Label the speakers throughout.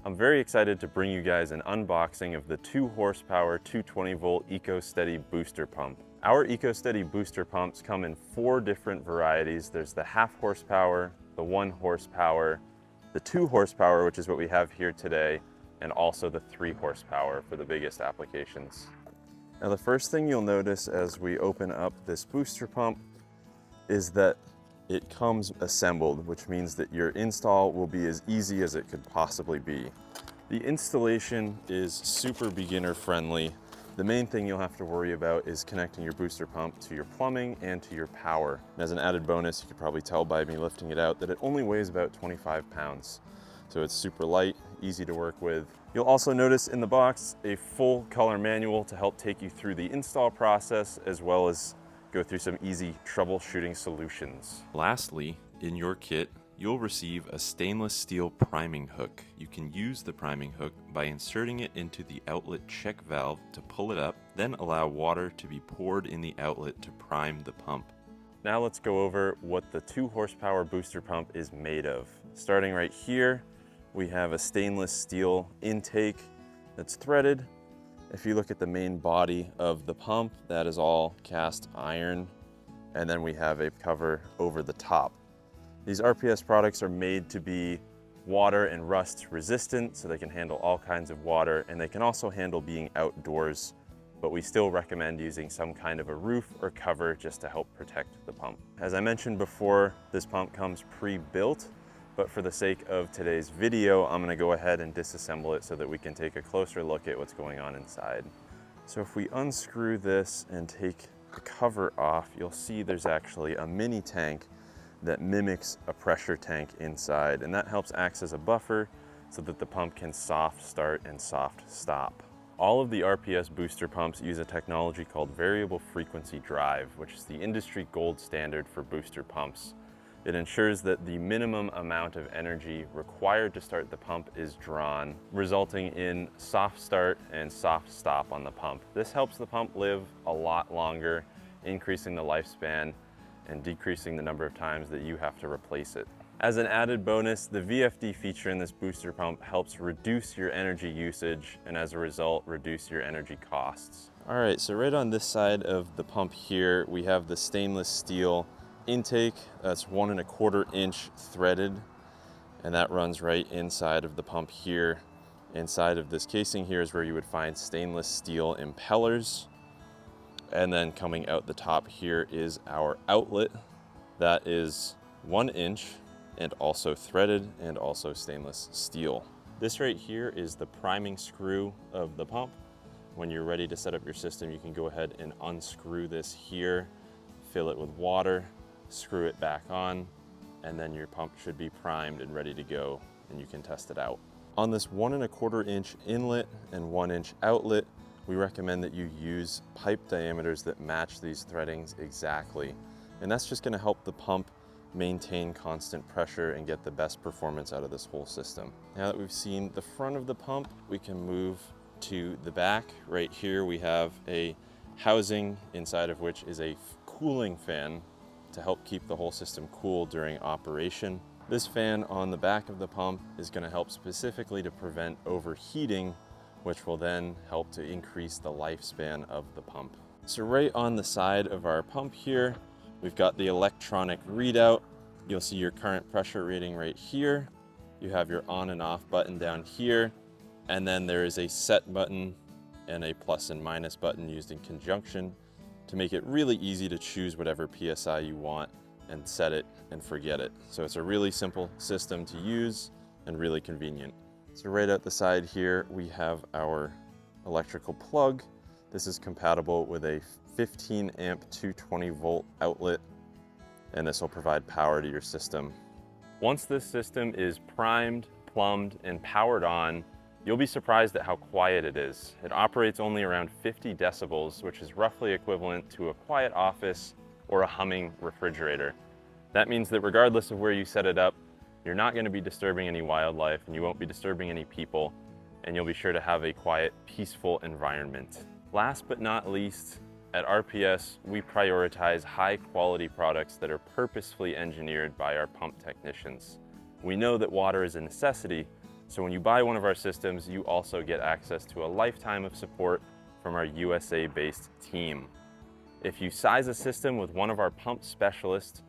Speaker 1: I'm very excited to bring you guys an unboxing of the 2 horsepower 220 volt EcoSteady booster pump. Our EcoSteady booster pumps come in 4 different varieties. There's the 1/2 horsepower, the 1 horsepower, the 2 horsepower, which is what we have here today, and also the 3 horsepower for the biggest applications. Now the first thing you'll notice as we open up this booster pump is that it comes assembled, which means that your install will be as easy as it could possibly be. The installation is super beginner friendly. The main thing you'll have to worry about is connecting your booster pump to your plumbing and to your power. And as an added bonus, you could probably tell by me lifting it out that it only weighs about 25 pounds. So it's super light, easy to work with. You'll also notice in the box a full color manual to help take you through the install process, as well as go through some easy troubleshooting solutions.
Speaker 2: Lastly, in your kit, you'll receive a stainless steel priming hook. You can use the priming hook by inserting it into the outlet check valve to pull it up, then allow water to be poured in the outlet to prime the pump.
Speaker 1: Now let's go over what the 2 horsepower booster pump is made of. Starting right here, we have a stainless steel intake that's threaded. If you look at the main body of the pump, that is all cast iron, and then we have a cover over the top. These RPS products are made to be water and rust resistant, so they can handle all kinds of water, and they can also handle being outdoors, but we still recommend using some kind of a roof or cover just to help protect the pump. As I mentioned before, this pump comes pre-built, but for the sake of today's video, I'm gonna go ahead and disassemble it so that we can take a closer look at what's going on inside. So if we unscrew this and take the cover off, you'll see there's actually a mini tank that mimics a pressure tank inside, and that helps act as a buffer so that the pump can soft start and soft stop. All of the RPS booster pumps use a technology called variable frequency drive, which is the industry gold standard for booster pumps. It ensures that the minimum amount of energy required to start the pump is drawn, resulting in soft start and soft stop on the pump. This helps the pump live a lot longer, increasing the lifespan and decreasing the number of times that you have to replace it. As an added bonus, the VFD feature in this booster pump helps reduce your energy usage and as a result, reduce your energy costs. All right, so right on this side of the pump here, we have the stainless steel intake. That's 1 1/4 inch threaded, and that runs right inside of the pump here. Inside of this casing here is where you would find stainless steel impellers. And then coming out the top here is our outlet. That is 1 inch and also threaded and also stainless steel. This right here is the priming screw of the pump. When you're ready to set up your system, you can go ahead and unscrew this here, fill it with water, screw it back on, and then your pump should be primed and ready to go, and you can test it out. On this 1 1/4 inch inlet and 1 inch outlet, we recommend that you use pipe diameters that match these threadings exactly. And that's just gonna help the pump maintain constant pressure and get the best performance out of this whole system. Now that we've seen the front of the pump, we can move to the back. Right here we have a housing inside of which is a cooling fan to help keep the whole system cool during operation. This fan on the back of the pump is going to help specifically to prevent overheating, which will then help to increase the lifespan of the pump. So right on the side of our pump here, we've got the electronic readout. You'll see your current pressure reading right here. You have your on and off button down here, and then there is a set button and a plus and minus button used in conjunction to make it really easy to choose whatever PSI you want and set it and forget it. So it's a really simple system to use and really convenient. So right out the side here, we have our electrical plug. This is compatible with a 15 amp 220 volt outlet, and this will provide power to your system. Once this system is primed, plumbed, and powered on, you'll be surprised at how quiet it is. It operates only around 50 decibels, which is roughly equivalent to a quiet office or a humming refrigerator. That means that regardless of where you set it up, you're not going to be disturbing any wildlife and you won't be disturbing any people, and you'll be sure to have a quiet, peaceful environment. Last but not least, at RPS, we prioritize high-quality products that are purposefully engineered by our pump technicians. We know that water is a necessity, So when you buy one of our systems, you also get access to a lifetime of support from our USA-based team. If you size a system with one of our pump specialists,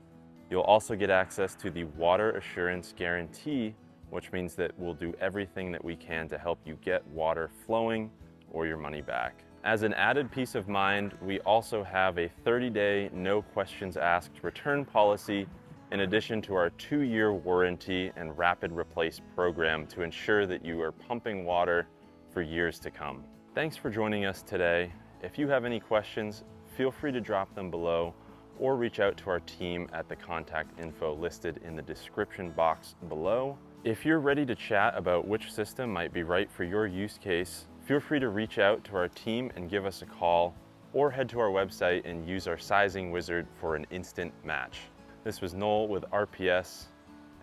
Speaker 1: you'll also get access to the water assurance guarantee, which means that we'll do everything that we can to help you get water flowing or your money back. As an added peace of mind, we also have a 30-day no questions asked return policy in addition to our 2-year warranty and rapid replace program to ensure that you are pumping water for years to come. Thanks for joining us today. If you have any questions, feel free to drop them below or reach out to our team at the contact info listed in the description box below. If you're ready to chat about which system might be right for your use case, feel free to reach out to our team and give us a call, or head to our website and use our sizing wizard for an instant match. This was Noel with RPS,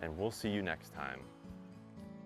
Speaker 1: and we'll see you next time.